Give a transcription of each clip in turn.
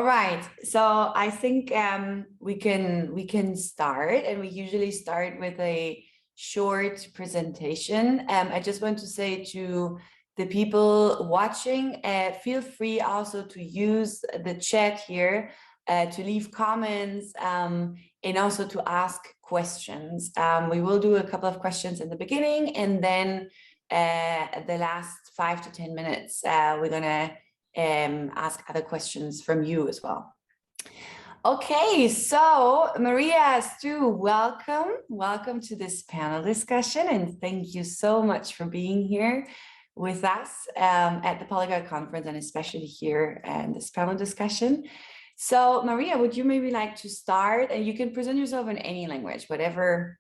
All right, so I think we can start, and we usually start with a short presentation. I just want to say to the people watching, feel free also to use the chat here to leave comments and also to ask questions. We will do a couple of questions in the beginning, and then the last 5 to 10 minutes, we're gonna ask other questions from you as well. Okay, so Marija, Stu, welcome to this panel discussion, and thank you so much for being here with us at the Polyglot Conference, and especially here in this panel discussion. So Marija, would you maybe like to start, and you can present yourself in any language, whatever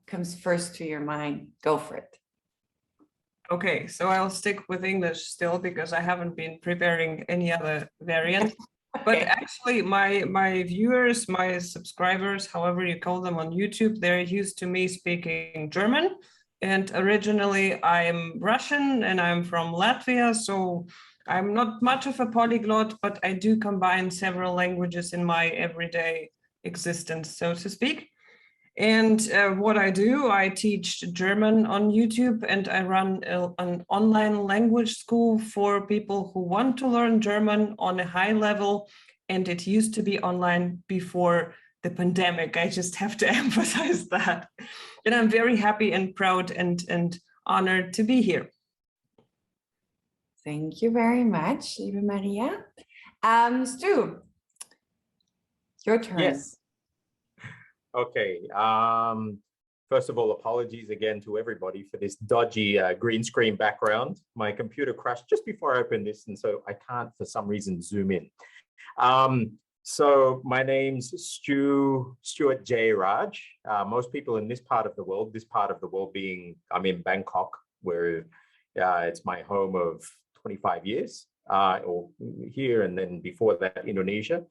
comes first to your mind, go for it. Okay, so I'll stick with English still because I haven't been preparing any other variant. Okay. But actually my viewers, my subscribers, however you call them on YouTube, they're used to me speaking German. And originally I'm Russian and I'm from Latvia, so I'm not much of a polyglot, but I do combine several languages in my everyday existence, so to speak. And what I do, I teach German on YouTube, and I run an online language school for people who want to learn German on a high level. And it used to be online before the pandemic. I just have to emphasize that. And I'm very happy and proud and honored to be here. Thank you very much, liebe Marija. Stu, your turn. Yes. Okay. First of all, apologies again to everybody for this dodgy green screen background. My computer crashed just before I opened this, and so I can't, for some reason, zoom in. So my name's Stuart J. Raj. Most people in this part of the world being, I'm in Bangkok, where it's my home of 25 years, or here, and then before that, Indonesia.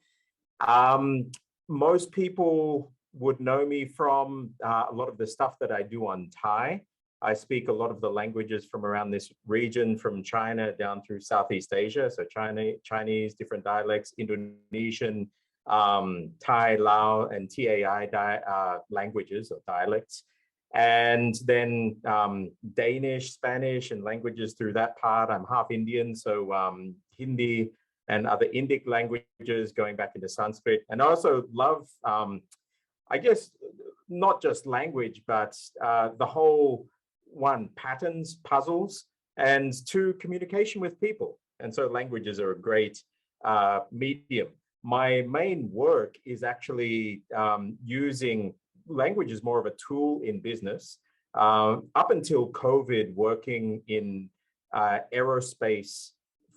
Most people would know me from a lot of the stuff that I do on Thai. I speak a lot of the languages from around this region, from China down through Southeast Asia. So Chinese, different dialects, Indonesian, Thai, Lao, and TAI languages or dialects. And then Danish, Spanish, and languages through that part. I'm half Indian, so Hindi and other Indic languages going back into Sanskrit. And I also love, I guess, not just language, but the whole patterns, puzzles, and two, communication with people. And so languages are a great medium. My main work is actually using language as more of a tool in business. Up until COVID, working in aerospace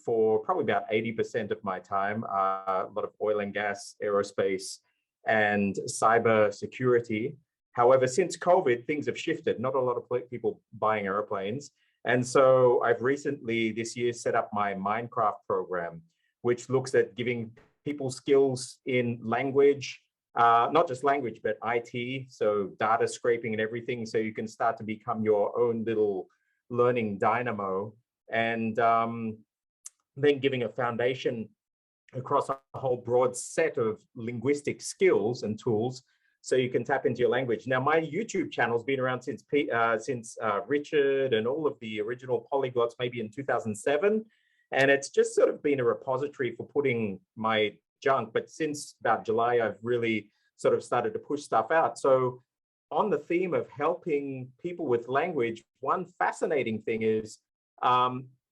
for probably about 80% of my time, a lot of oil and gas, aerospace, and cyber security. However, since COVID, things have shifted. Not a lot of people buying airplanes. And so I've recently this year set up my Minecraft program, which looks at giving people skills in language, not just language, but IT, so data scraping and everything, so you can start to become your own little learning dynamo, and then giving a foundation across a whole broad set of linguistic skills and tools so you can tap into your language. Now, my YouTube channel's been around since Richard and all of the original polyglots, maybe in 2007. And it's just sort of been a repository for putting my junk. But since about July, I've really sort of started to push stuff out. So on the theme of helping people with language, one fascinating thing is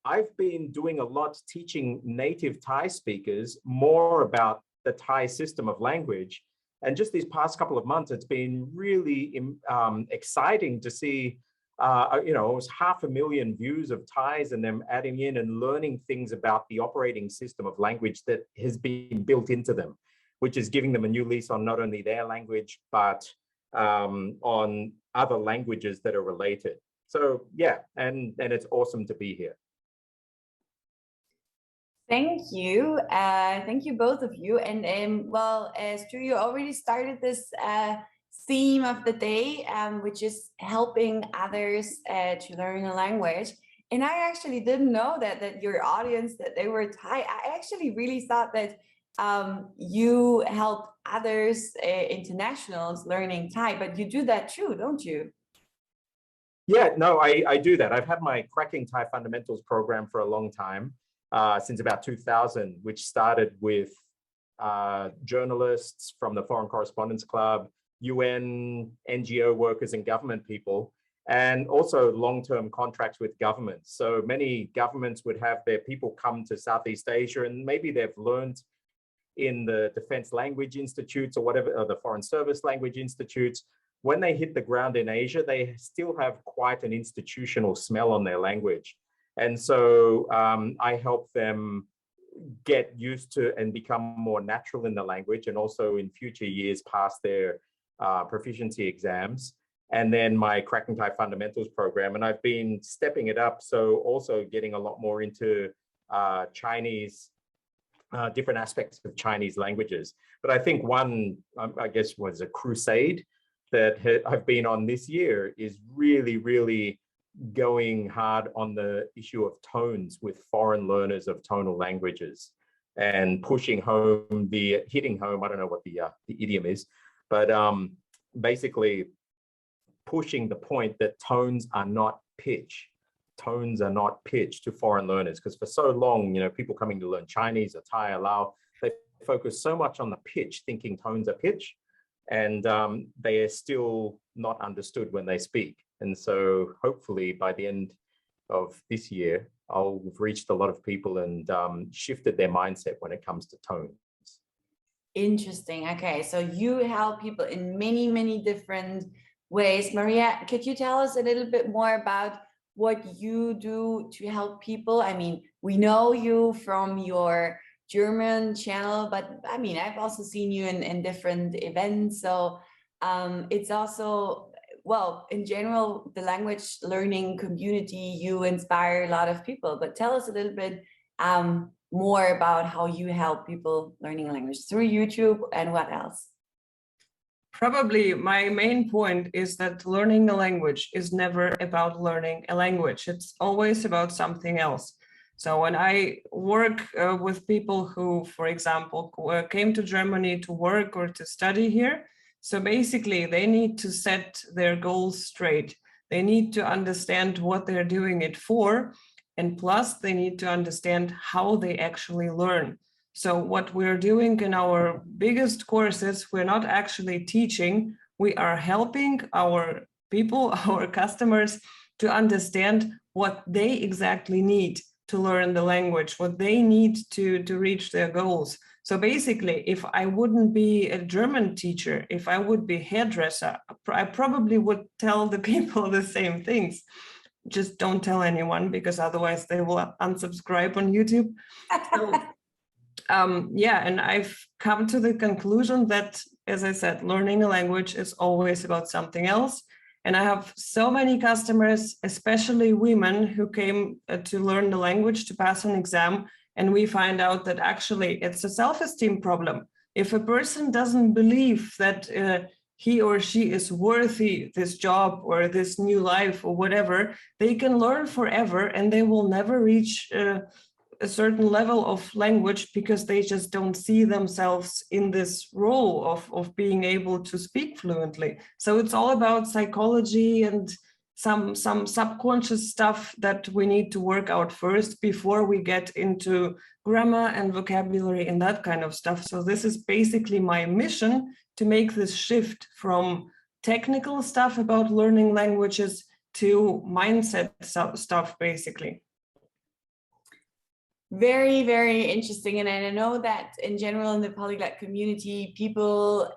I've been doing a lot teaching native Thai speakers more about the Thai system of language. And just these past couple of months, it's been really exciting to see, it was 500,000 views of Thais and them adding in and learning things about the operating system of language that has been built into them, which is giving them a new lease on not only their language, but on other languages that are related. So yeah, and it's awesome to be here. Thank you both of you. And well, Stu, you already started this theme of the day, which is helping others to learn a language. And I actually didn't know that your audience, that they were Thai. I actually really thought that you help others, internationals learning Thai, but you do that too, don't you? Yeah, no, I do that. I've had my Cracking Thai Fundamentals program for a long time, since about 2000, which started with journalists from the Foreign Correspondents Club, UN, NGO workers and government people, and also long-term contracts with governments. So many governments would have their people come to Southeast Asia, and maybe they've learned in the Defense Language Institutes or whatever, or the Foreign Service Language Institutes. When they hit the ground in Asia, they still have quite an institutional smell on their language. And so I help them get used to and become more natural in the language, and also in future years pass their proficiency exams. And then my Cracking Thai Fundamentals program. And I've been stepping it up, so also getting a lot more into Chinese, different aspects of Chinese languages. But I think one, I guess, was a crusade that I've been on this year is really going hard on the issue of tones with foreign learners of tonal languages, and pushing home hitting home, I don't know what the idiom is, but basically pushing the point that tones are not pitch. Tones are not pitch to foreign learners, because for so long, people coming to learn Chinese or Thai or Lao, they focus so much on the pitch, thinking tones are pitch, and they are still not understood when they speak. And so hopefully by the end of this year, I'll have reached a lot of people and shifted their mindset when it comes to tones. Interesting. Okay, so you help people in many different ways. Marija, could you tell us a little bit more about what you do to help people? I mean, we know you from your German channel, but I mean, I've also seen you in different events. So it's also, well, in general, the language learning community, you inspire a lot of people, but tell us a little bit more about how you help people learning language through YouTube and what else. Probably my main point is that learning a language is never about learning a language. It's always about something else. So when I work with people who, for example, came to Germany to work or to study here, so basically they need to set their goals straight. They need to understand what they're doing it for, and plus they need to understand how they actually learn. So what we're doing in our biggest courses, we're not actually teaching, we are helping our people, our customers, to understand what they exactly need to learn the language, what they need to reach their goals. So basically, if I wouldn't be a German teacher, if I would be a hairdresser, I probably would tell the people the same things. Just don't tell anyone, because otherwise they will unsubscribe on YouTube. So, yeah, and I've come to the conclusion that, as I said, learning a language is always about something else. And I have so many customers, especially women, who came to learn the language to pass an exam. And we find out that actually it's a self-esteem problem. If a person doesn't believe that he or she is worthy this job or this new life or whatever, they can learn forever and they will never reach a certain level of language, because they just don't see themselves in this role of being able to speak fluently. So it's all about psychology and some subconscious stuff that we need to work out first before we get into grammar and vocabulary and that kind of stuff. So this is basically my mission, to make this shift from technical stuff about learning languages to mindset stuff, basically. Very interesting. And I know that in general in the polyglot community, people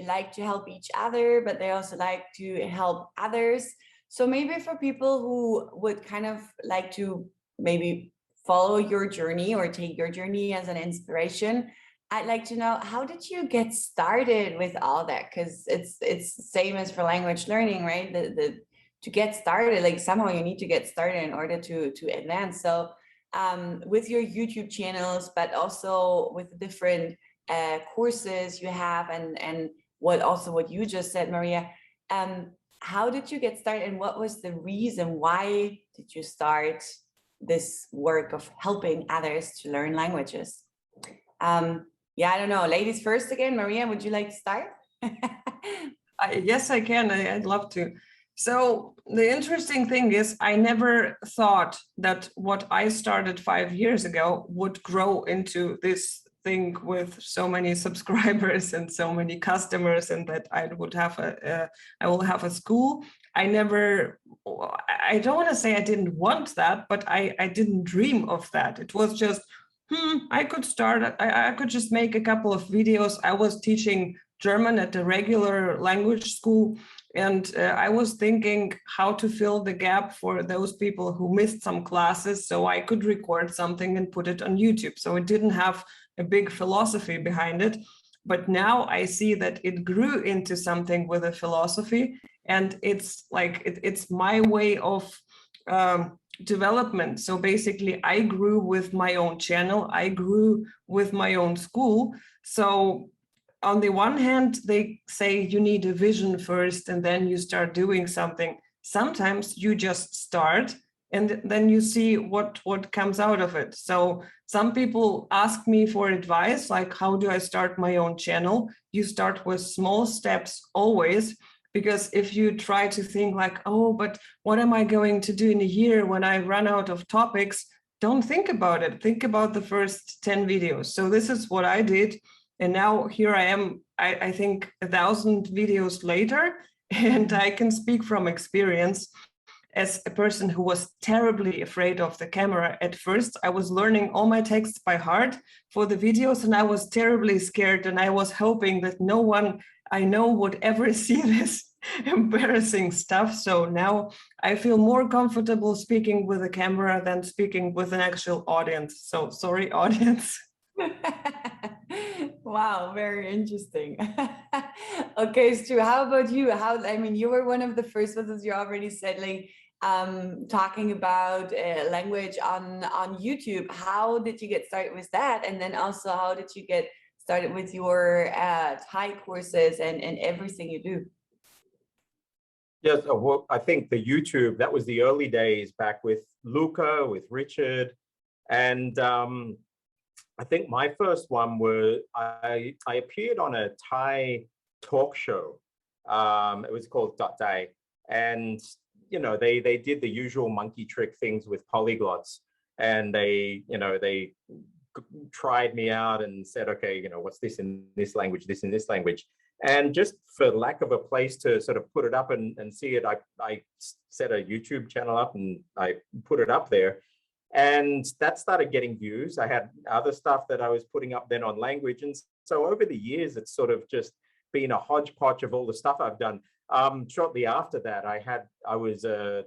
like to help each other, but they also like to help others. So maybe for people who would kind of like to maybe follow your journey or take your journey as an inspiration, I'd like to know, how did you get started with all that? Because it's the same as for language learning, right? To get started, like somehow you need to get started in order to advance. So with your YouTube channels, but also with different courses you have, and what you just said, Marija, how did you get started, and what was the reason why did you start this work of helping others to learn languages? Yeah, I don't know. Ladies first again. Marija, would you like to start? Yes, I can. I'd love to. So the interesting thing is I never thought that what I started 5 years ago would grow into this thing with so many subscribers and so many customers, and that I would have I will have a school. I don't want to say I didn't want that, but I didn't dream of that. It was just, I could start, I could just make a couple of videos. I was teaching German at a regular language school. And I was thinking how to fill the gap for those people who missed some classes, so I could record something and put it on YouTube. So it didn't have a big philosophy behind it. But now I see that it grew into something with a philosophy, and it's like it's my way of development. So basically, I grew with my own channel. I grew with my own school. So on the one hand, they say you need a vision first and then you start doing something. Sometimes you just start and then you see what comes out of it. So some people ask me for advice, like, how do I start my own channel? You start with small steps always, because if you try to think like, oh, but what am I going to do in a year when I run out of topics? Don't think about it. Think about the first 10 videos. So this is what I did. And now here I am, I think 1,000 videos later, and I can speak from experience as a person who was terribly afraid of the camera. At first, I was learning all my texts by heart for the videos, and I was terribly scared, and I was hoping that no one I know would ever see this embarrassing stuff. So now I feel more comfortable speaking with a camera than speaking with an actual audience. So sorry, audience. Wow, very interesting. Okay, Stu, how about you? I mean, you were one of the first ones, as you already said, like talking about language on YouTube. How did you get started with that? And then also, how did you get started with your Thai courses and everything you do? Yes, well, I think the YouTube, that was the early days back with Luca, with Richard, and I think my first one was I appeared on a Thai talk show. It was called Dot Dai, and you know they did the usual monkey trick things with polyglots, and they tried me out and said, okay, what's this in this language, this in this language, and just for lack of a place to sort of put it up and see it, I set a YouTube channel up and I put it up there. And that started getting views. I had other stuff that I was putting up then on language. And so over the years, it's sort of just been a hodgepodge of all the stuff I've done. Shortly after that, I was a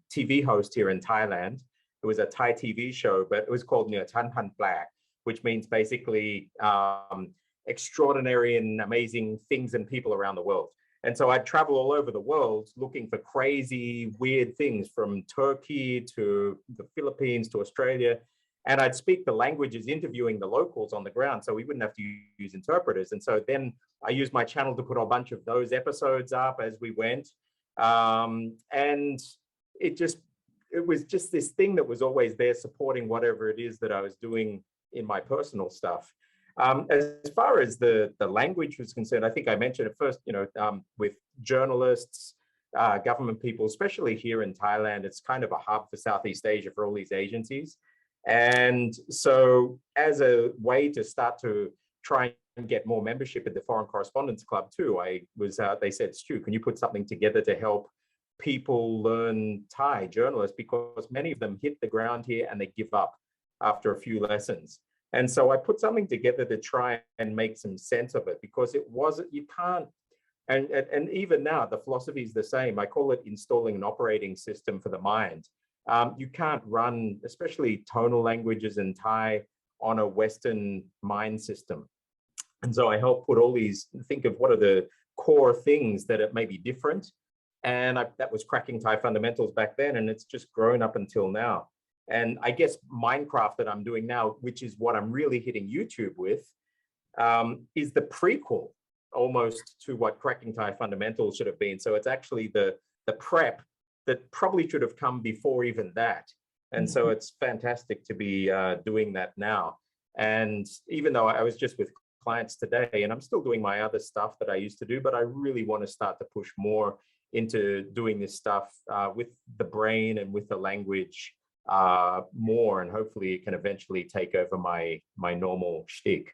TV host here in Thailand. It was a Thai TV show, but it was called Tan Pan Black, which means basically extraordinary and amazing things and people around the world. And so I'd travel all over the world looking for crazy, weird things, from Turkey to the Philippines to Australia. And I'd speak the languages, interviewing the locals on the ground, so we wouldn't have to use interpreters. And so then I used my channel to put a bunch of those episodes up as we went. And it was just this thing that was always there supporting whatever it is that I was doing in my personal stuff. As far as the language was concerned, I think I mentioned it first, with journalists, government people, especially here in Thailand, it's kind of a hub for Southeast Asia for all these agencies. And so as a way to start to try and get more membership at the Foreign Correspondents Club too, they said, Stu, can you put something together to help people learn Thai, journalists, because many of them hit the ground here and they give up after a few lessons. And so I put something together to try and make some sense of it, because you can't, and even now, the philosophy is the same. I call it installing an operating system for the mind. You can't run, especially tonal languages in Thai, on a Western mind system. And so I help put all these, think of what are the core things that it may be different. And that was cracking Thai fundamentals back then, and it's just grown up until now. And I guess Minecraft that I'm doing now, which is what I'm really hitting YouTube with, is the prequel almost to what Cracking Thai Fundamentals should have been. So it's actually the prep that probably should have come before even that. And so it's fantastic to be doing that now. And even though I was just with clients today, and I'm still doing my other stuff that I used to do, but I really want to start to push more into doing this stuff with the brain and with the language more, and hopefully it can eventually take over my normal shtick.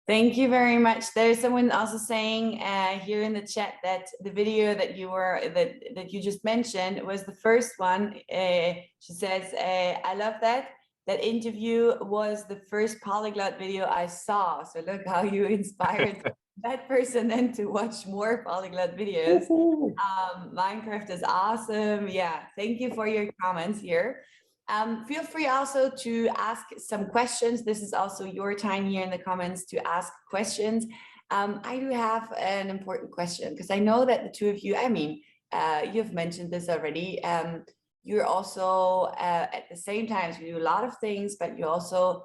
Thank you very much. There's someone also saying here in the chat that the video that you just mentioned was the first one. She says, I love that. That interview was the first polyglot video I saw. So look how you inspired that person then to watch more polyglot videos. Minecraft is awesome. Yeah, thank you for your comments here. Feel free also to ask some questions. This is also your time here in the comments to ask questions. I do have an important question because I know that the two of you, I mean, you've mentioned this already. You're also at the same time, so you do a lot of things, but you also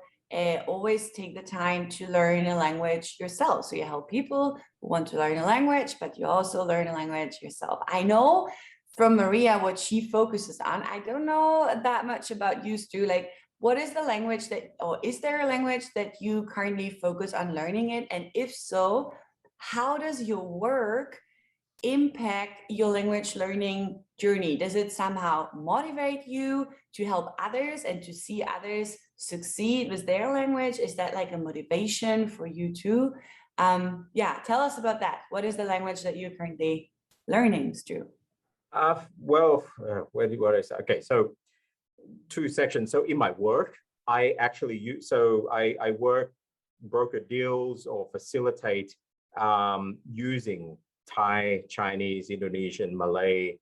always take the time to learn a language yourself. So you help people who want to learn a language, but you also learn a language yourself. I know from Marija what she focuses on. I don't know that much about you, Stu. Like, what is the language that, or is there a language that you currently focus on learning it? And if so, how does your work impact your language learning journey? Does it somehow motivate you to help others and to see others succeed with their language? Is that like a motivation for you too? Yeah, tell us about that. What is the language that you're currently learning, Stu? Well, where do I say? Okay, so two sections. So in my work, I actually use, so I work, broker deals or facilitate using Thai, Chinese, Indonesian, Malay,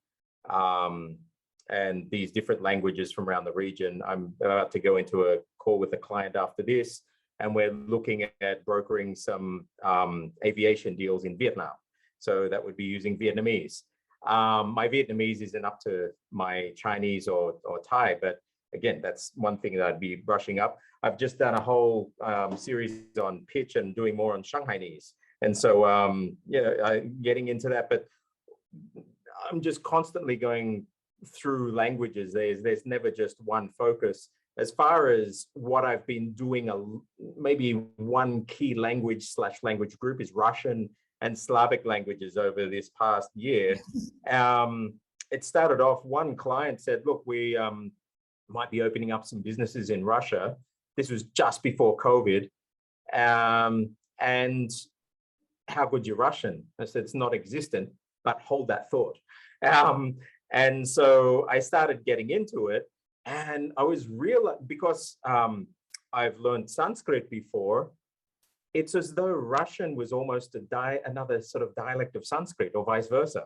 and these different languages from around the region. I'm about to go into a call with a client after this, and we're looking at brokering some aviation deals in Vietnam. So that would be using Vietnamese. My Vietnamese isn't up to my Chinese or Thai, but again, that's one thing that I'd be brushing up. I've just done a whole series on pitch and doing more on Shanghainese. And so, yeah, getting into that, but I'm just constantly going through languages. There's never just one focus. As far as what I've been doing, maybe one key language / language group is Russian and Slavic languages over this past year. It started off, one client said, look, we might be opening up some businesses in Russia. This was just before COVID. And how good your Russian? I said, it's not existent, but hold that thought. And so I started getting into it, and I was because I've learned Sanskrit before, it's as though Russian was almost another sort of dialect of Sanskrit or vice versa.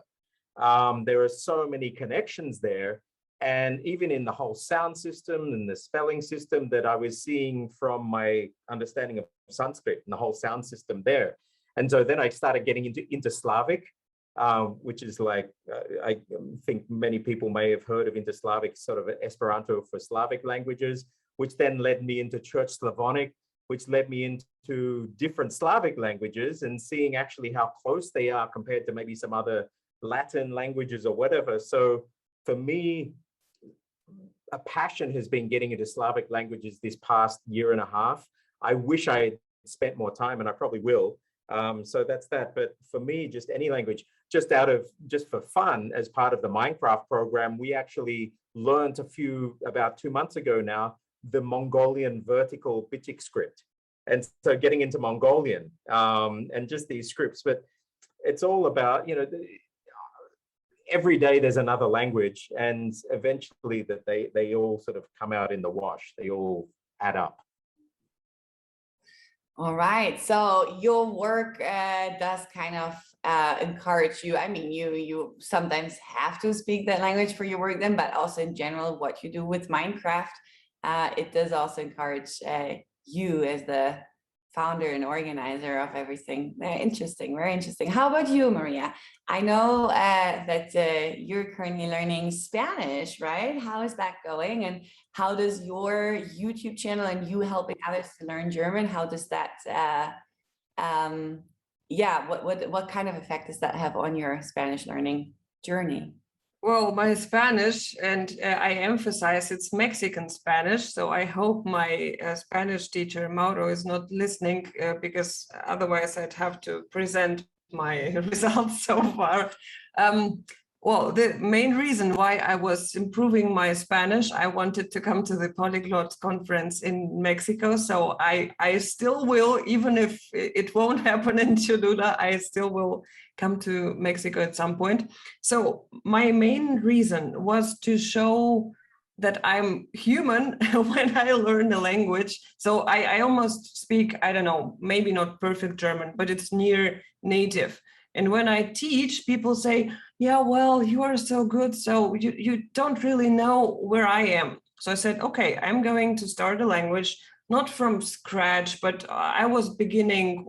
There are so many connections there. And even in the whole sound system and the spelling system that I was seeing from my understanding of Sanskrit and the whole sound system there. And so then I started getting into Slavic, which is like, I think many people may have heard of Slavic, sort of Esperanto for Slavic languages, which then led me into Church Slavonic, which led me into different Slavic languages and seeing actually how close they are compared to maybe some other Latin languages or whatever. So for me, a passion has been getting into Slavic languages this past year and a half. I wish I had spent more time, and I probably will. So that's that. But for me, just any language, just for fun, as part of the Minecraft program, we actually learned about 2 months ago now, the Mongolian vertical Bitik script. And so getting into Mongolian and just these scripts, but it's all about, every day there's another language, and eventually that they all sort of come out in the wash. They all add up. All right. So your work does kind of encourage you. I mean, you sometimes have to speak that language for your work then, but also in general, what you do with Minecraft, it does also encourage you as the founder and organizer of everything. Very interesting, very interesting. How about you, Marija? I know that you're currently learning Spanish, right? How is that going? And how does your YouTube channel and you helping others to learn German, how does that, what kind of effect does that have on your Spanish learning journey? Well, my Spanish, and I emphasize it's Mexican Spanish, so I hope my Spanish teacher, Mauro, is not listening, because otherwise I'd have to present my results so far. Well, the main reason why I was improving my Spanish, I wanted to come to the Polyglot conference in Mexico, so I still will, even if it won't happen in Cholula, I still will come to Mexico at some point. So my main reason was to show that I'm human when I learn a language. So I almost speak, I don't know, maybe not perfect German, but it's near native. And when I teach, people say, yeah, well, you are so good, so you don't really know where I am. So I said, okay, I'm going to start a language, not from scratch, but I was beginning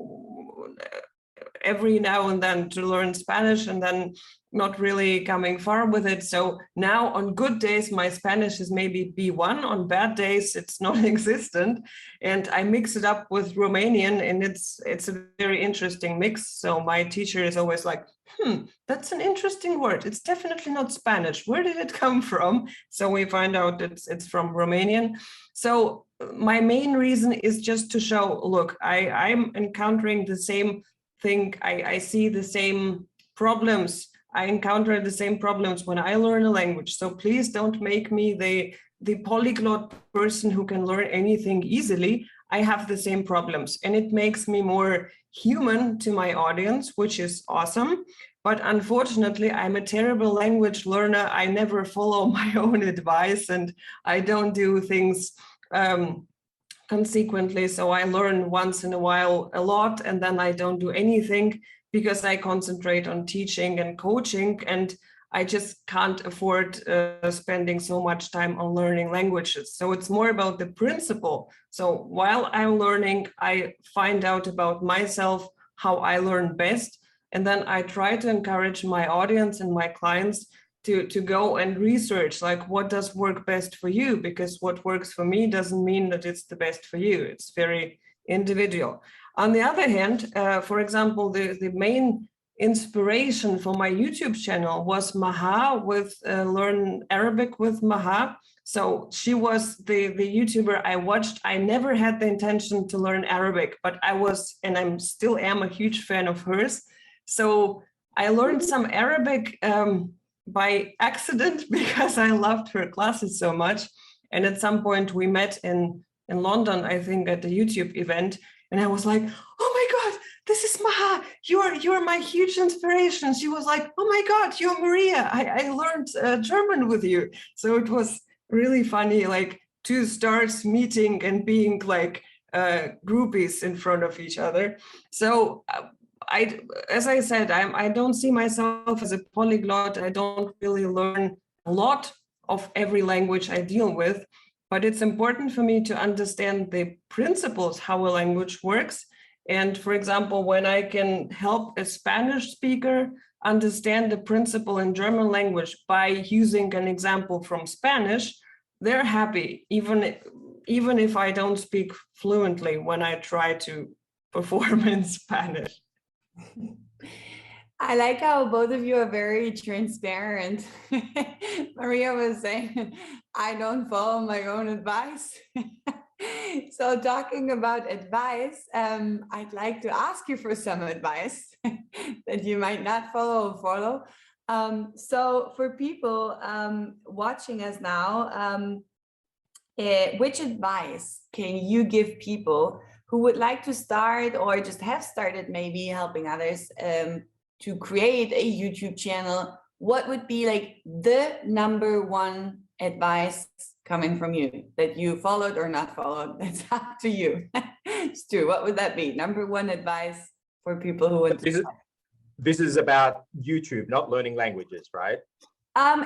every now and then to learn Spanish and then not really coming far with it. So now on good days, my Spanish is maybe B1. On bad days, it's non-existent. And I mix it up with Romanian, and it's a very interesting mix. So my teacher is always like, that's an interesting word. It's definitely not Spanish. Where did it come from? So we find out it's from Romanian. So my main reason is just to show, look, I'm encountering the same thing. I see the same problems. I encounter the same problems when I learn a language. So please don't make me the polyglot person who can learn anything easily. I have the same problems, and it makes me more human to my audience, which is awesome. But unfortunately, I'm a terrible language learner. I never follow my own advice, and I don't do things consequently. So I learn once in a while a lot, and then I don't do anything because I concentrate on teaching and coaching, and I just can't afford spending so much time on learning languages. So it's more about the principle. So while I'm learning, I find out about myself, how I learn best, and then I try to encourage my audience and my clients to go and research, like, what does work best for you? Because what works for me doesn't mean that it's the best for you. It's very individual. On the other hand, for example, the main inspiration for my YouTube channel was Maha with Learn Arabic with Maha. So she was the YouTuber I watched. I never had the intention to learn Arabic, but I was, and I'm still am, a huge fan of hers. So I learned some Arabic by accident because I loved her classes so much. And at some point we met in London, I think, at the YouTube event. And I was like, oh my God, this is Maha. You're my huge inspiration. She was like, oh my God, you're Marija. I learned German with you. So it was really funny, like two stars meeting and being like groupies in front of each other. So as I said, I don't see myself as a polyglot. I don't really learn a lot of every language I deal with. But it's important for me to understand the principles, how a language works. And for example, when I can help a Spanish speaker understand the principle in German language by using an example from Spanish, they're happy, even if I don't speak fluently when I try to perform in Spanish. I like how both of you are very transparent. Marija was saying, I don't follow my own advice. So talking about advice, I'd like to ask you for some advice that you might not follow. So for people watching us now, which advice can you give people who would like to start or just have started maybe helping others to create a YouTube channel? What would be like the number one advice coming from you that you followed or not followed? That's up to you. Stu, what would that be? Number one advice for people who want to start? This is about YouTube, not learning languages, right?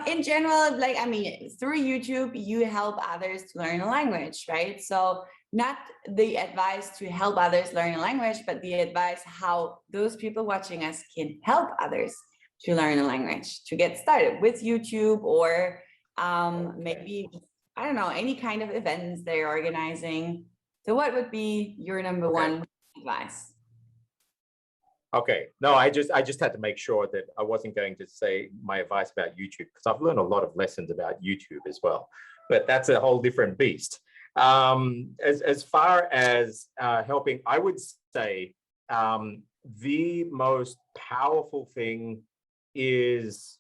In general, like, I mean, through YouTube, you help others to learn a language, right? So not the advice to help others learn a language, but the advice how those people watching us can help others to learn a language, to get started with YouTube, or maybe, I don't know, any kind of events they're organizing. So what would be your number one advice? Okay, no, I just had to make sure that I wasn't going to say my advice about YouTube, because I've learned a lot of lessons about YouTube as well, but that's a whole different beast. As far as helping, I would say the most powerful thing is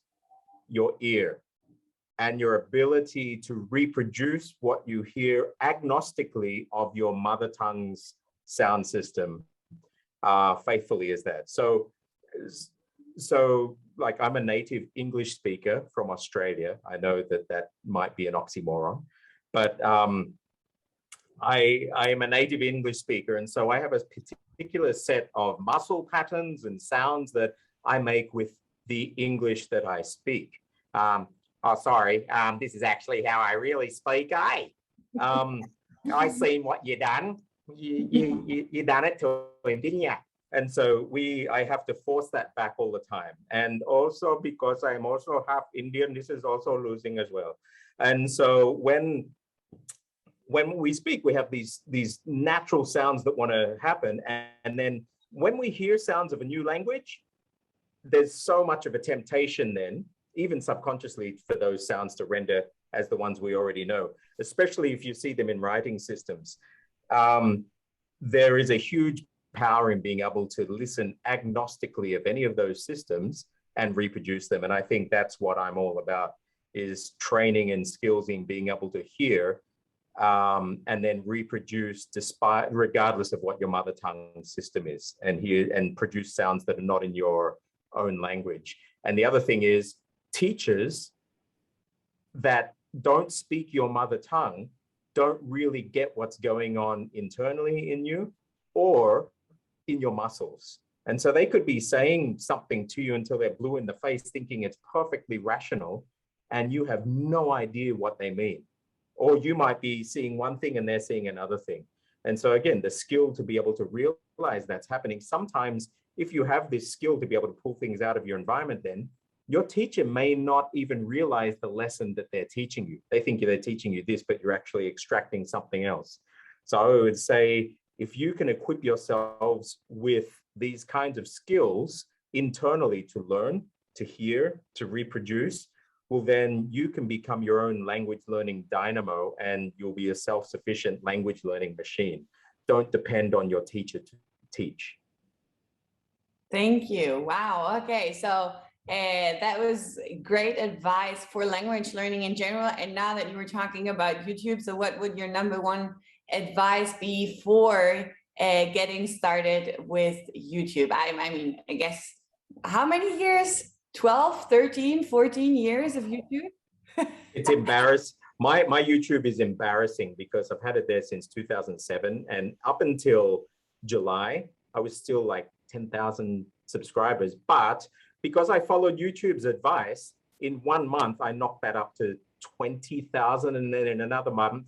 your ear and your ability to reproduce what you hear agnostically of your mother tongue's sound system, faithfully as that. So like, I'm a native English speaker from Australia. I know that might be an oxymoron, but I am a native English speaker. And so I have a particular set of muscle patterns and sounds that I make with the English that I speak. Oh, sorry, this is actually how I really speak, eh? I seen what you done. You done it to him, didn't you? And so I have to force that back all the time. And also because I'm also half Indian, this is also losing as well. And so when we speak, we have these natural sounds that want to happen. And then when we hear sounds of a new language, there's so much of a temptation then, even subconsciously, for those sounds to render as the ones we already know, especially if you see them in writing systems. There is a huge power in being able to listen agnostically of any of those systems and reproduce them. And I think that's what I'm all about, is training and skills in being able to hear and then reproduce regardless of what your mother tongue system is, and hear and produce sounds that are not in your own language. And the other thing is, teachers that don't speak your mother tongue don't really get what's going on internally in you or in your muscles. And so they could be saying something to you until they're blue in the face, thinking it's perfectly rational, and you have no idea what they mean. Or you might be seeing one thing and they're seeing another thing. And so again, the skill to be able to realize that's happening. Sometimes if you have this skill to be able to pull things out of your environment, then your teacher may not even realize the lesson that they're teaching you. They think they're teaching you this, but you're actually extracting something else. So I would say, if you can equip yourselves with these kinds of skills internally to learn, to hear, to reproduce, well, then you can become your own language learning dynamo, and you'll be a self-sufficient language learning machine. Don't depend on your teacher to teach. Thank you. Wow. Okay. So that was great advice for language learning in general. And now that you were talking about YouTube, so what would your number one advice be for getting started with YouTube? I mean, I guess, how many years? 12, 13, 14 years of YouTube? It's embarrassing. My YouTube is embarrassing because I've had it there since 2007. And up until July, I was still like 10,000 subscribers. But because I followed YouTube's advice, in 1 month, I knocked that up to 20,000. And then in another month,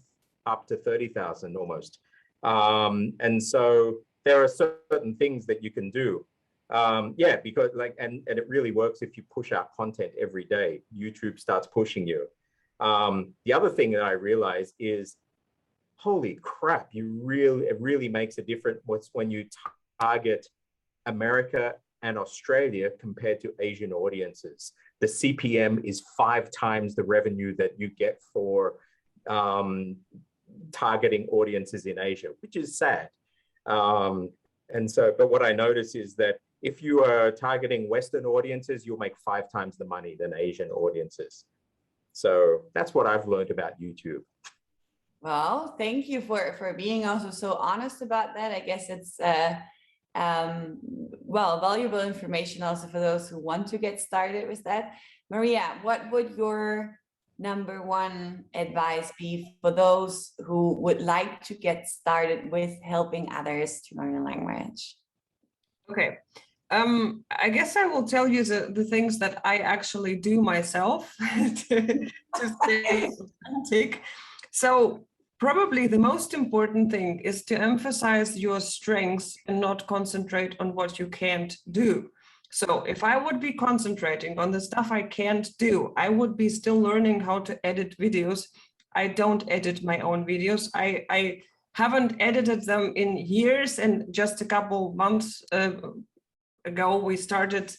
up to 30,000 almost. And so there are certain things that you can do. Yeah, because and it really works if you push out content every day. YouTube starts pushing you. The other thing that I realized is, holy crap, it really makes a difference when you target America and Australia compared to Asian audiences. The CPM is 5 times the revenue that you get for targeting audiences in Asia, which is sad. And so, but what I notice is that if you are targeting Western audiences, you'll make 5 times the money than Asian audiences. So that's what I've learned about YouTube. Well, thank you for being also so honest about that. I guess it's well, valuable information also for those who want to get started with that. Marija, what would your number one advice be for those who would like to get started with helping others to learn a language? Okay. I guess I will tell you the things that I actually do myself to stay authentic. So probably the most important thing is to emphasize your strengths and not concentrate on what you can't do. So if I would be concentrating on the stuff I can't do, I would be still learning how to edit videos. I don't edit my own videos. I haven't edited them in years, and just a couple months ago, we started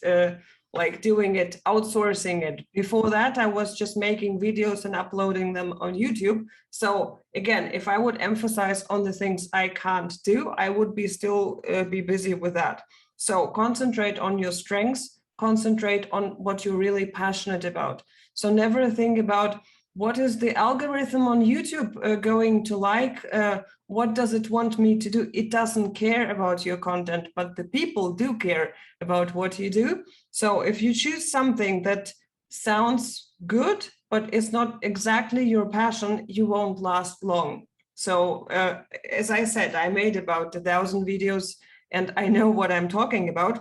like doing it, outsourcing it. Before that, I was just making videos and uploading them on YouTube. So again, if I would emphasize on the things I can't do, I would be still be busy with that. So concentrate on your strengths, concentrate on what you're really passionate about. So never think about what is the algorithm on YouTube going to like, what does it want me to do? It doesn't care about your content, but the people do care about what you do. So if you choose something that sounds good, but it's not exactly your passion, you won't last long. So as I said, I made about 1,000 videos and I know what I'm talking about.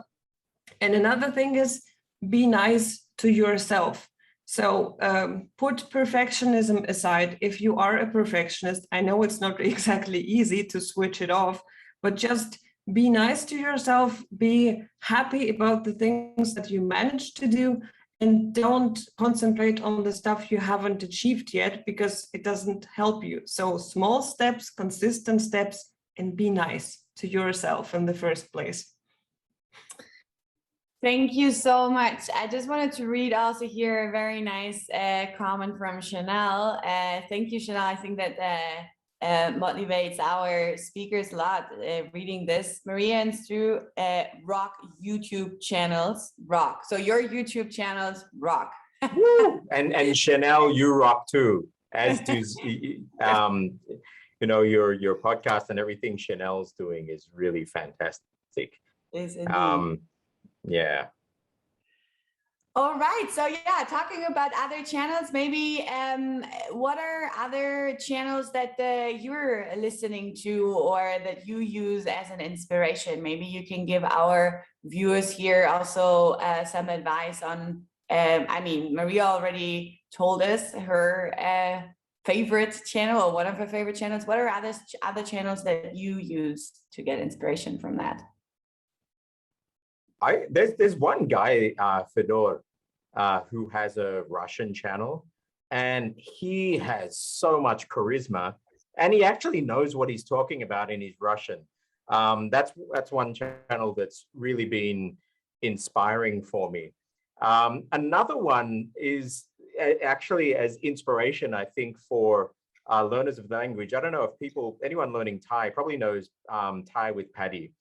And another thing is be nice to yourself. So put perfectionism aside. If you are a perfectionist, I know it's not exactly easy to switch it off, but just be nice to yourself, be happy about the things that you managed to do, and don't concentrate on the stuff you haven't achieved yet because it doesn't help you. So small steps, consistent steps, and be nice to yourself in the first place. Thank you so much. I just wanted to read also here a very nice comment from Chanel. Thank you, Chanel. I think that motivates our speakers a lot reading this. Marija and Stu rock YouTube channels, rock. So your YouTube channels rock. Woo! And Chanel, you rock too, as does you know, your podcast and everything Chanel's doing is really fantastic. Is indeed. Yeah. All right. So yeah, talking about other channels, maybe what are other channels that you're listening to or that you use as an inspiration? Maybe you can give our viewers here also some advice on, I mean, Marija already told us her favorite channel or one of her favorite channels. What are other channels that you use to get inspiration from that? There's one guy, Fedor, who has a Russian channel, and he has so much charisma, and he actually knows what he's talking about in his Russian. That's one channel that's really been inspiring for me. Another one is actually as inspiration, I think, for learners of the language. I don't know if anyone learning Thai probably knows Thai with Paddy.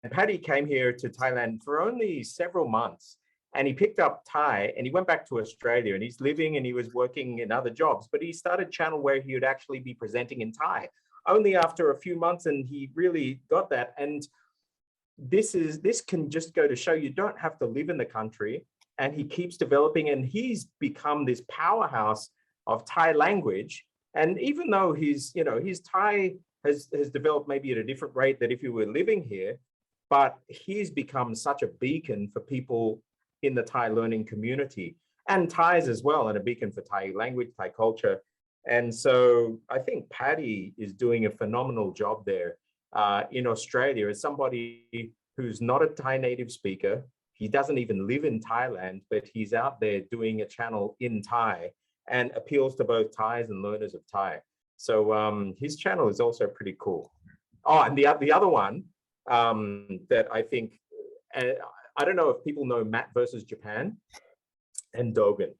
And Paddy came here to Thailand for only several months, and he picked up Thai and he went back to Australia, and he's living and he was working in other jobs, but he started a channel where he would actually be presenting in Thai only after a few months, and he really got that. And this can just go to show you don't have to live in the country, and he keeps developing, and he's become this powerhouse of Thai language. And even though his Thai has developed maybe at a different rate than if you were living here, but he's become such a beacon for people in the Thai learning community and Thais as well, and a beacon for Thai language, Thai culture. And so I think Paddy is doing a phenomenal job there in Australia as somebody who's not a Thai native speaker. He doesn't even live in Thailand, but he's out there doing a channel in Thai and appeals to both Thais and learners of Thai. So his channel is also pretty cool. Oh, and the other one, that I think, I don't know if people know Matt versus Japan and Dogen.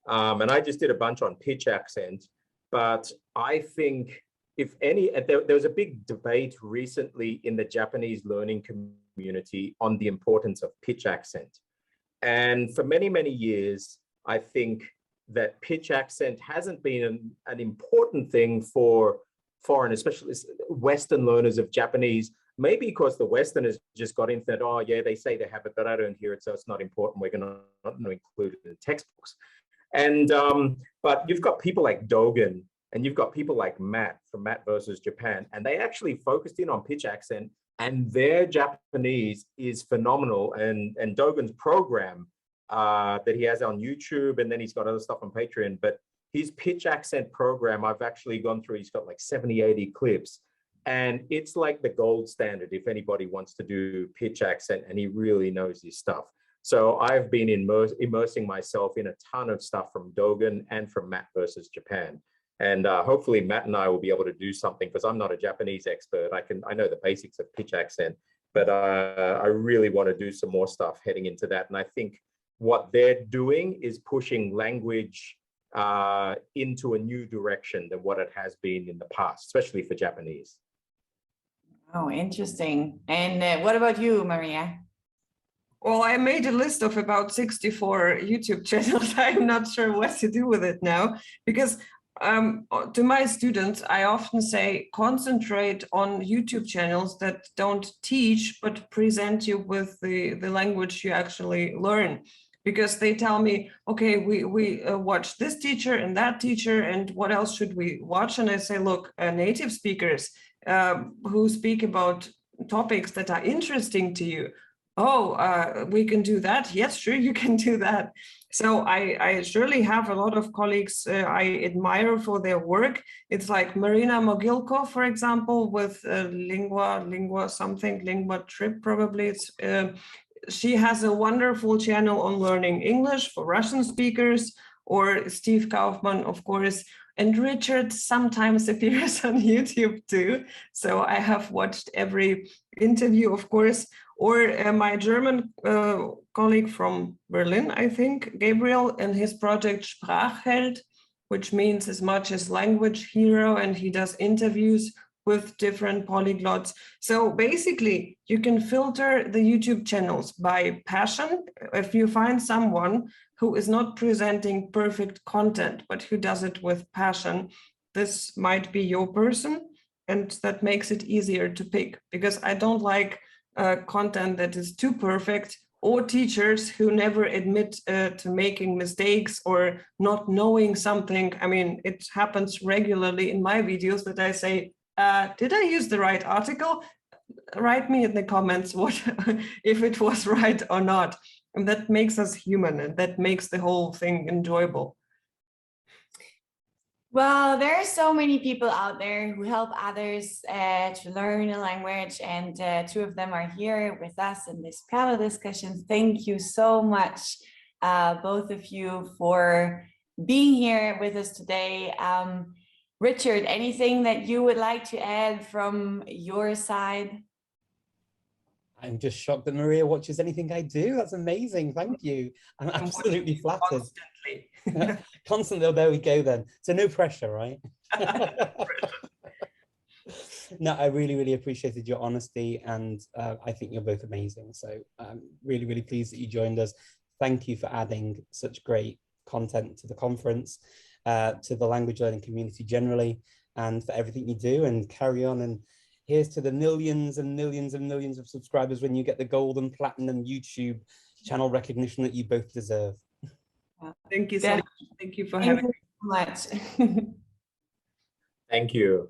And I just did a bunch on pitch accent, but I think if any, there was a big debate recently in the Japanese learning community on the importance of pitch accent. And for many, many years, I think that pitch accent hasn't been an important thing for foreign, especially Western learners of Japanese. Maybe because the Westerners just got into that, oh yeah, they say they have it, but I don't hear it, so it's not important. We're not going to include it in textbooks. And but you've got people like Dogen, and you've got people like Matt from Matt versus Japan, and they actually focused in on pitch accent, and their Japanese is phenomenal. And Dogen's program that he has on YouTube, and then he's got other stuff on Patreon, but his pitch accent program, I've actually gone through, he's got like 70, 80 clips. And it's like the gold standard if anybody wants to do pitch accent, and he really knows his stuff. So I've been immersing myself in a ton of stuff from Dogen and from Matt versus Japan. And hopefully Matt and I will be able to do something, because I'm not a Japanese expert. I know the basics of pitch accent, but I really want to do some more stuff heading into that. And I think what they're doing is pushing language into a new direction than what it has been in the past, especially for Japanese. Oh, interesting. And what about you, Marija? Well, I made a list of about 64 YouTube channels. I'm not sure what to do with it now, because to my students, I often say, concentrate on YouTube channels that don't teach, but present you with the language you actually learn. Because they tell me, okay, we watch this teacher and that teacher, and what else should we watch? And I say, look, native speakers who speak about topics that are interesting to you. Oh, we can do that. Yes, sure, you can do that. So I surely have a lot of colleagues I admire for their work. It's like Marina Mogilko, for example, with Lingua Trip, probably. It's she has a wonderful channel on learning English for Russian speakers, or Steve Kaufman, of course. And Richard sometimes appears on YouTube too. So I have watched every interview, of course. Or my German colleague from Berlin, I think, Gabriel, and his project Sprachheld, which means as much as language hero, and he does interviews with different polyglots. So basically, you can filter the YouTube channels by passion. If you find someone who is not presenting perfect content, but who does it with passion, this might be your person, and that makes it easier to pick, because I don't like content that is too perfect, or teachers who never admit to making mistakes or not knowing something. I mean, it happens regularly in my videos that I say, did I use the right article? Write me in the comments what if it was right or not. And that makes us human, and that makes the whole thing enjoyable. Well, there are so many people out there who help others to learn a language, and two of them are here with us in this panel discussion. Thank you so much, both of you, for being here with us today. Richard, anything that you would like to add from your side? I'm just shocked that Marija watches anything I do. That's amazing. Thank you. I'm absolutely flattered. Constantly. Constantly. Oh, there we go then. So no pressure, right? No, I really, really appreciated your honesty, and I think you're both amazing. So I'm really, really pleased that you joined us. Thank you for adding such great content to the conference, to the language learning community generally, and for everything you do, and carry on. And here's to the millions and millions and millions of subscribers when you get the gold and platinum YouTube channel recognition that you both deserve. Thank you so much. Thank you for having me. Thank you so much. Thank you.